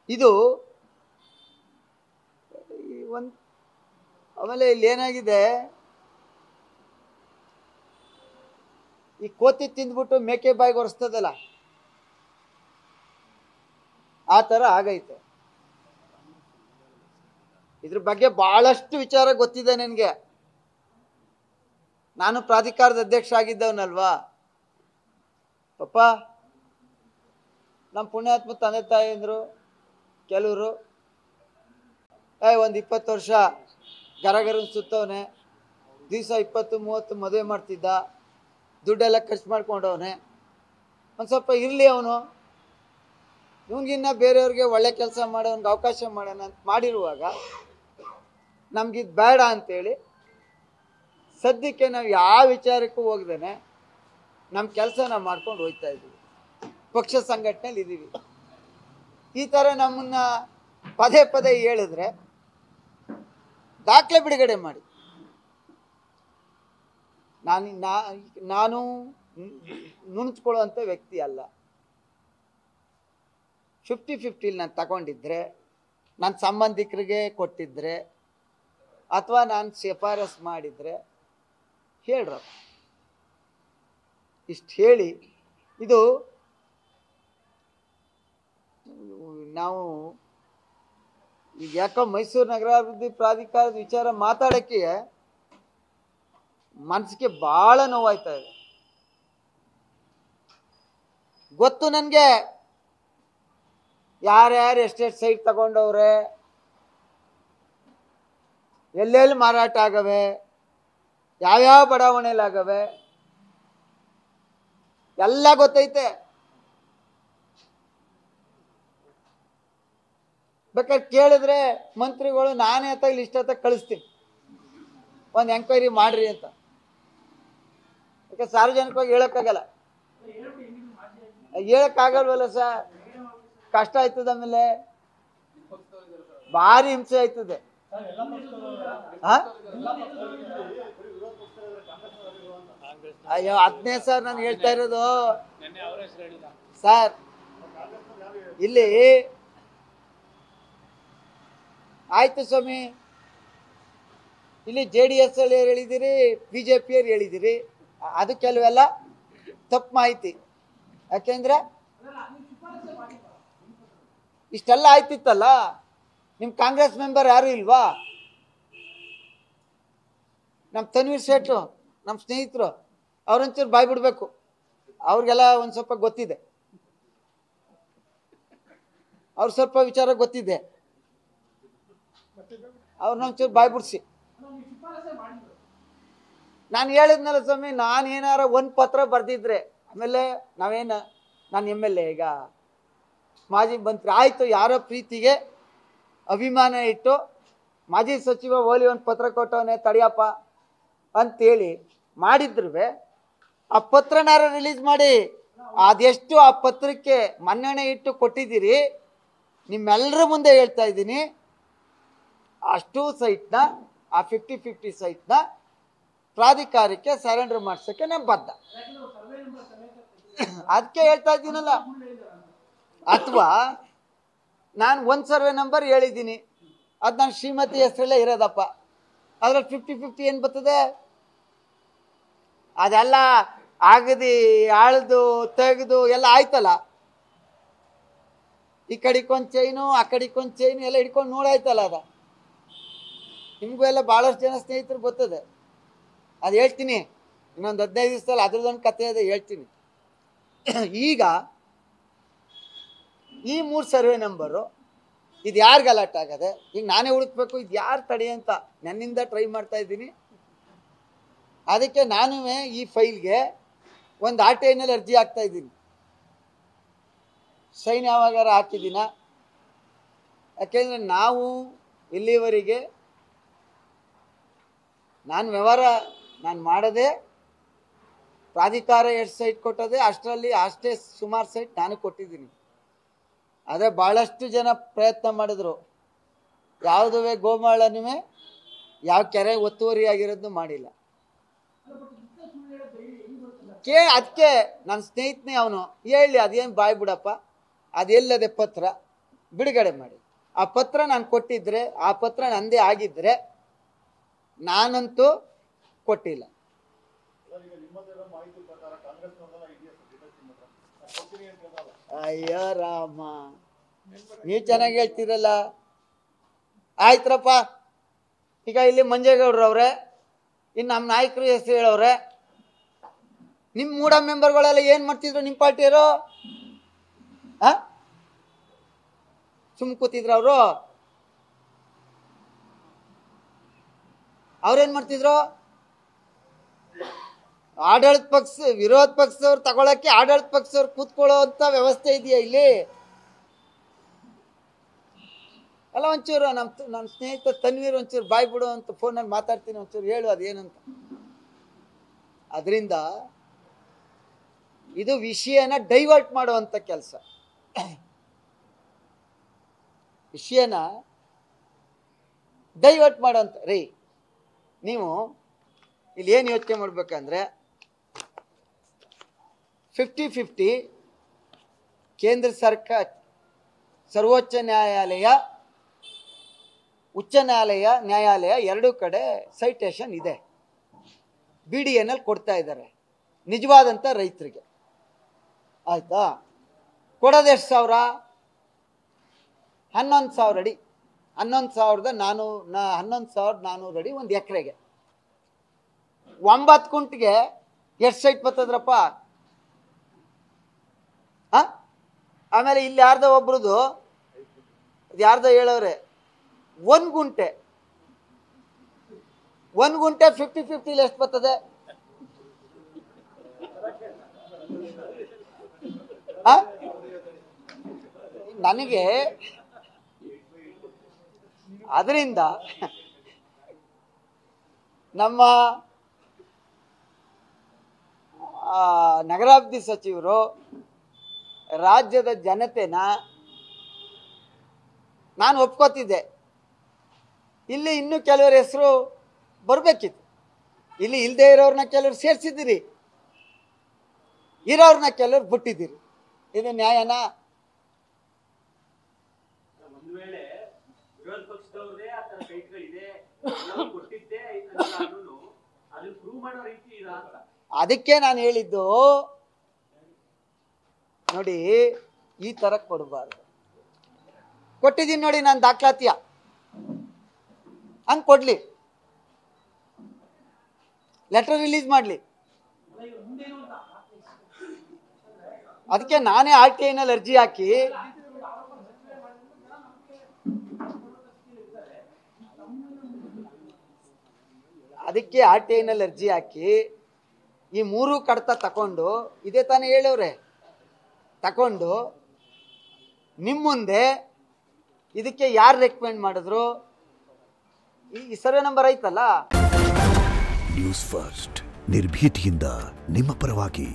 ಇದು ಒಂದು. ಆಮೇಲೆ ಇಲ್ಲಿ ಏನಾಗಿದೆ, ಈ ಕೋತಿ ತಿಂದ್ಬಿಟ್ಟು ಮೇಕೆ ಬಾಯಿಗೆ ಒರೆಸ್ತದಲ್ಲ, ಆ ಥರ ಆಗೈತೆ. ಇದ್ರ ಬಗ್ಗೆ ಬಹಳಷ್ಟು ವಿಚಾರ ಗೊತ್ತಿದೆ ನನಗೆ. ನಾನು ಪ್ರಾಧಿಕಾರದ ಅಧ್ಯಕ್ಷ ಆಗಿದ್ದವನಲ್ವಾ. ಪಾಪ ನಮ್ಮ ಪುಣ್ಯಾತ್ಮ ತಂದೆ ತಾಯಿಯಂದ್ರು ಕೆಲವರು ಒಂದು 20 ವರ್ಷ ಗರಗರನ್ ಸುತ್ತವನೆ, ದಿವಸ 20-30 ಮದುವೆ ಮಾಡ್ತಿದ್ದ, ದುಡ್ಡೆಲ್ಲ ಖರ್ಚು ಮಾಡ್ಕೊಂಡವನೆ. ಒಂದು ಸ್ವಲ್ಪ ಇರಲಿ ಅವನು, ಇವನಿಗಿನ್ನ ಬೇರೆಯವ್ರಿಗೆ ಒಳ್ಳೆ ಕೆಲಸ ಮಾಡೋನ್ಗೆ ಅವಕಾಶ ಮಾಡೋಣ ಅಂತ ಮಾಡಿರುವಾಗ ನಮ್ಗಿದು ಬೇಡ ಅಂತೇಳಿ ಸದ್ಯಕ್ಕೆ ನಾವು ಯಾವ ವಿಚಾರಕ್ಕೂ ಹೋಗ್ದೇನೆ ನಮ್ಮ ಕೆಲಸ ನಾವು ಮಾಡ್ಕೊಂಡು ಹೋಗ್ತಾ ಇದ್ದೀವಿ. ಪಕ್ಷ ಸಂಘಟನೆಯಲ್ಲಿ ಇದ್ದೀವಿ. ಈ ಥರ ನಮ್ಮನ್ನ ಪದೇ ಪದೇ ಹೇಳಿದ್ರೆ ದಾಖಲೆ ಬಿಡುಗಡೆ ಮಾಡಿ. ನಾನು ನುಣುಚ್ಕೊಳ್ಳುವಂಥ ವ್ಯಕ್ತಿ ಅಲ್ಲ. 50-50 ನಾನು ತಗೊಂಡಿದ್ರೆ, ನನ್ನ ಸಂಬಂಧಿಕರಿಗೆ ಕೊಟ್ಟಿದ್ರೆ, ಅಥವಾ ನಾನು ಶಿಫಾರಸ್ ಮಾಡಿದರೆ ಹೇಳ್ರ. ಇಷ್ಟು ಹೇಳಿ, ಇದು ನಾವು ಈಗ ಯಾಕೋ ಮೈಸೂರು ನಗರಾಭಿವೃದ್ಧಿ ಪ್ರಾಧಿಕಾರದ ವಿಚಾರ ಮಾತಾಡೋಕ್ಕೆ ಮನಸ್ಸಿಗೆ ಭಾಳ ನೋವಾಯ್ತಾ ಇದೆ. ಗೊತ್ತು ನನಗೆ ಯಾರ್ಯಾರು ಎಷ್ಟೆಷ್ಟು ಸೈಟ್ ತಗೊಂಡವ್ರೆ, ಎಲ್ಲೆಲ್ಲಿ ಮಾರಾಟ ಆಗವೆ, ಯಾವ್ಯಾವ ಬಡಾವಣೆಲಾಗವೆ, ಎಲ್ಲ ಗೊತ್ತೈತೆ. ಬೇಕಾದ್ರೆ ಕೇಳಿದ್ರೆ ಮಂತ್ರಿಗಳು ನಾನೇ ಅಥವಾ ಇಲ್ಲಿ ಇಷ್ಟ ಕಳಿಸ್ತೀನಿ, ಒಂದು ಎಂಕ್ವೈರಿ ಮಾಡ್ರಿ ಅಂತ. ಯಾಕೆ ಸಾರ್ವಜನಿಕವಾಗಿ ಹೇಳಕ್ಕಾಗಲ್ಲ, ಹೇಳಕ್ಕಾಗಲ್ವಲ್ಲ ಸರ್, ಕಷ್ಟ ಆಯ್ತದ. ಆಮೇಲೆ ಭಾರಿ ಹಿಂಸೆ ಆಯ್ತದೆ. ಅಯ್ಯೋ ಅದನ್ನೇ ಸರ್ ನಾನು ಹೇಳ್ತಾ ಇರೋದು. ಸರ್ ಇಲ್ಲಿ ಆಯ್ತು ಸ್ವಾಮಿ, ಇಲ್ಲಿ JDS ಅಲ್ಲಿ ಹೇಳಿದಿರಿ, BJPಯವ್ರು ಹೇಳಿದಿರಿ, ಅದು ಕೆಲವೆಲ್ಲ ತಪ್ಪು ಮಾಹಿತಿ. ಯಾಕೆಂದ್ರೆ ಇಷ್ಟೆಲ್ಲ ಆಯ್ತಿತ್ತಲ್ಲ, ನಿಮ್ಮ ಕಾಂಗ್ರೆಸ್ ಮೆಂಬರ್ ಯಾರು ಇಲ್ವಾ? ನಮ್ಮ ತನ್ವೀರ್ ಸೇಠು, ನಮ್ಮ ಸ್ನೇಹಿತರು, ಅವ್ರಂಚೂರು ಬಾಯ್ ಬಿಡ್ಬೇಕು. ಅವ್ರಿಗೆಲ್ಲ ಒಂದು ಸ್ವಲ್ಪ ಗೊತ್ತಿದೆ, ಅವ್ರು ಸ್ವಲ್ಪ ವಿಚಾರ ಗೊತ್ತಿದೆ, ಅವ್ರನ್ನ ಒಂಚೂರು ಬಾಯ್ ಬಿಡಿಸಿ. ನಾನು ಹೇಳಿದ್ನಲ್ಲ ಸ್ವಾಮಿ, ನಾನು ಏನಾರ ಒಂದು ಪತ್ರ ಬರ್ದಿದ್ರೆ, ಆಮೇಲೆ ನಾನು MLA, ಈಗ ಮಾಜಿ ಮಂತ್ರಿ ಆಯಿತು, ಯಾರೋ ಪ್ರೀತಿಗೆ ಅಭಿಮಾನ ಇಟ್ಟು ಮಾಜಿ ಸಚಿವ ಓಲಿ ಒಂದು ಪತ್ರ ಕೊಟ್ಟವನೇ ತಡಿಯಪ್ಪ ಅಂತೇಳಿ ಮಾಡಿದ್ರು. ಆ ಪತ್ರನಾರ ರಿಲೀಸ್ ಮಾಡಿ, ಅದೆಷ್ಟು ಆ ಪತ್ರಕ್ಕೆ ಮನ್ನಣೆ ಇಟ್ಟು ಕೊಟ್ಟಿದ್ದೀರಿ, ನಿಮ್ಮೆಲ್ಲರ ಮುಂದೆ ಹೇಳ್ತಾ ಇದ್ದೀನಿ, ಅಷ್ಟು ಸೈಟ್ನ, ಆ 50-50 ಸೈಟ್ನ ಪ್ರಾಧಿಕಾರಕ್ಕೆ ಸರೆಂಡರ್ ಮಾಡ್ಸೋಕ್ಕೆ ನಾನು ಬದ್ಧ. ಅದಕ್ಕೆ ಹೇಳ್ತಾ ಇದ್ದೀನಲ್ಲ. ಅಥವಾ ನಾನು ಒಂದು ಸರ್ವೆ ನಂಬರ್ ಹೇಳಿದ್ದೀನಿ, ಅದು ನಾನು ಶ್ರೀಮತಿ ಹೆಸರಲ್ಲೇ ಇರೋದಪ್ಪ, ಅದ್ರಲ್ಲಿ 50-50 ಏನು ಬರ್ತದೆ? ಅದೆಲ್ಲ ಆಗದಿ ಆಳ್ದು ತೆಗೆದು ಎಲ್ಲ ಆಯ್ತಲ್ಲ. ಈ ಕಡೆಗೊಂದು ಚೈನು, ಆ ಕಡೆಗೊಂದು ಚೈನು ಎಲ್ಲ ಹಿಡ್ಕೊಂಡು ನೋಡಾಯ್ತಲ್ಲ. ಅದ ನಿಮಗೂ ಎಲ್ಲ ಭಾಳಷ್ಟು ಜನ ಸ್ನೇಹಿತರು ಗೊತ್ತದೆ. ಅದು ಹೇಳ್ತೀನಿ ಇನ್ನೊಂದು 15 ದಿವಸದಲ್ಲಿ, ಅದ್ರದ್ದೊಂದು ಕಥೆ ಇದೆ, ಹೇಳ್ತೀನಿ. ಈಗ ಈ 3 ಸರ್ವೆ ನಂಬರು ಇದು ಯಾರು ಗಲಾಟೆ ಆಗದೆ? ಈಗ ನಾನೇ ಹುಡುಕ್ಬೇಕು, ಇದು ಯಾರು ತಡೆ ಅಂತ ನನ್ನಿಂದ ಟ್ರೈ ಮಾಡ್ತಾ ಇದ್ದೀನಿ. ಅದಕ್ಕೆ ನಾನು ಈ ಫೈಲ್ಗೆ ಒಂದು RTIನಲ್ಲಿ ಅರ್ಜಿ ಹಾಕ್ತಾ ಇದ್ದೀನಿ. ಸೈನ್ ಯಾವಾಗಾರ ಹಾಕಿದ್ದೀನ? ಯಾಕೆಂದರೆ ನಾವು ಇಲ್ಲಿವರೆಗೆ ನಾನು ವ್ಯವಹಾರ ಮಾಡದೆ, ಪ್ರಾಧಿಕಾರ ಎಷ್ಟು ಸೈಟ್ ಕೊಟ್ಟದೆ ಅಷ್ಟರಲ್ಲಿ ಅಷ್ಟೇ ಸುಮಾರು ಸೈಟ್ ನಾನು ಕೊಟ್ಟಿದ್ದೀನಿ. ಆದರೆ ಭಾಳಷ್ಟು ಜನ ಪ್ರಯತ್ನ ಮಾಡಿದ್ರು, ಯಾವುದುವೆ ಗೋಮಾಳನೂ ಯಾವ ಕೆರೆ ಒತ್ತುವರಿ ಆಗಿರೋದು ಮಾಡಿಲ್ಲ. ಅದಕ್ಕೆ ನನ್ನ ಸ್ನೇಹಿತನೇ ಅವನು ಹೇಳಿ, ಅದೇನು ಬಾಯ್ ಬಿಡಪ್ಪ, ಅದೆಲ್ಲದೆ ಪತ್ರ ಬಿಡುಗಡೆ ಮಾಡಿ. ಆ ಪತ್ರ ನಾನು ಕೊಟ್ಟಿದ್ರೆ, ಆ ಪತ್ರ ನಂದೇ ಆಗಿದ್ರೆ, ನಾನಂತೂ ಕೊಟ್ಟಿಲ್ಲ. ಅಯ್ಯೋ ರಾಮ, ನೀವು ಚೆನ್ನಾಗಿ ಹೇಳ್ತೀರಲ್ಲ. ಆಯ್ತ್ರಪ್ಪ, ಈಗ ಇಲ್ಲಿ ಮಂಜೇಗೌಡ್ರವ್ರೆ, ಇನ್ನು ನಮ್ಮ ನಾಯಕರು ಹೆಸರು ಹೇಳವ್ರೆ. ನಿಮ್ಮ ಮೂಡ ಮೆಂಬರ್ಗಳೆಲ್ಲ ಏನ್ ಮಾಡ್ತಿದ್ರು ನಿಮ್ಮ ಪಾರ್ಟಿಯವರು? ಸುಮ್ ಕೂತಿದ್ರು ಅವರು? ಅವ್ರೇನ್ ಮಾಡ್ತಿದ್ರು? ಆಡಳಿತ ಪಕ್ಷ ವಿರೋಧ ಪಕ್ಷದವ್ರು ತಗೊಳಕ್ಕೆ ಆಡಳಿತ ಪಕ್ಷದವ್ರು ಕೂತ್ಕೊಳ್ಳೋ ಅಂತ ವ್ಯವಸ್ಥೆ ಇದೆಯಾ ಇಲ್ಲಿ? ಅಲ್ಲ, ಒಂಚೂರು ನನ್ನ ಸ್ನೇಹಿತ ತನ್ವೀರ್ ಒಂಚೂರು ಬಾಯ್ ಬಿಡು ಅಂತ ಫೋನಲ್ಲಿ ಮಾತಾಡ್ತೀನಿ, ಒಂಚೂರು ಹೇಳು ಅದೇನಂತ. ಅದರಿಂದ ಇದು ವಿಷಯನ ಡೈವರ್ಟ್ ಮಾಡುವಂತ ಕೆಲಸ. ವಿಷಯನ ಡೈವರ್ಟ್ ಮಾಡುವಂತ ರೀ. ನೀವು ಇಲ್ಲಿ ಏನು ಯೋಚನೆ ಮಾಡ್ಬೇಕಂದ್ರೆ 50-50 ಕೇಂದ್ರ ಸರ್ಕಾರ, ಸರ್ವೋಚ್ಚ ನ್ಯಾಯಾಲಯ, ಉಚ್ಚ ನ್ಯಾಯಾಲಯ ಎರಡೂ ಕಡೆ ಸೈಟೇಷನ್ ಇದೆ. BDNL ಕೊಡ್ತಾ ಇದ್ದಾರೆ ನಿಜವಾದಂಥ ರೈತರಿಗೆ. ಆಯ್ತಾ? ಕೊಡೋದೆಷ್ಟು ಸಾವಿರ? 11,000 ಅಡಿ. 11,400 ಅಡಿ ಒಂದು ಎಕರೆಗೆ. 9 ಗುಂಟಿಗೆ ಎಷ್ಟು ಸೈಟ್ ಬರ್ತದ್ರಪ್ಪ? ಆಮೇಲೆ ಇಲ್ಲಿ ಯಾರ್ದೋ ಒಬ್ರದು, ಯಾರ್ದೋ ಹೇಳವ್ರೆ, 1 ಗುಂಟೆ 50-50 ಎಷ್ಟು ಬರ್ತದೆ? ನನಗೆ ಅದರಿಂದ ನಮ್ಮ ನಗರಾಭಿವೃದ್ಧಿ ಸಚಿವರು ರಾಜ್ಯದ ಜನತೆನ ನಾನು ಒಪ್ಕೋತಿದ್ದೆ. ಇಲ್ಲಿ ಇನ್ನೂ ಕೆಲವರ ಹೆಸರು ಬರಬೇಕಿತ್ತು. ಇಲ್ಲಿ ಇಲ್ಲದೆ ಇರೋರನ್ನ ಕೆಲವರು ಸೇರಿಸಿದ್ದೀರಿ, ಇರೋರನ್ನ ಕೆಲವರು ಬಿಟ್ಟಿದ್ದೀರಿ. ಇದು ನ್ಯಾಯನಾ? ಅದಕ್ಕೆ ನಾನು ಹೇಳಿದ್ದು, ನೋಡಿ ಈ ತರ ಕೊಡಬಾರ್ದು. ಕೊಟ್ಟಿದ್ದೀನಿ ನೋಡಿ ನಾನು ದಾಖಲಾತಿಯ, ಹಂಗೆ ಕೊಡ್ಲಿ, ಲೆಟರ್ ರಿಲೀಸ್ ಮಾಡಲಿ. ಅದಕ್ಕೆ ನಾನೇ RTIನಲ್ಲಿ ಅರ್ಜಿ ಹಾಕಿ ಈ 3 ಕಡತ ತಕೊಂಡು, ಇದೇ ತಾನೇ ಹೇಳವ್ರೆ, ತಕೊಂಡು ನಿಮ್ಮ ಮುಂದೆ ಇದಕ್ಕೆ ಯಾರು ರೆಕಮೆಂಡ್ ಮಾಡಿದ್ರು? ಈ ಸರ್ವೆ ನಂಬರ್ ಐತಲ್ಲ. ನ್ಯೂಸ್ ಫಸ್ಟ್, ನಿರ್ಭೀತಿಯಿಂದ ನಿಮ್ಮ ಪರವಾಗಿ.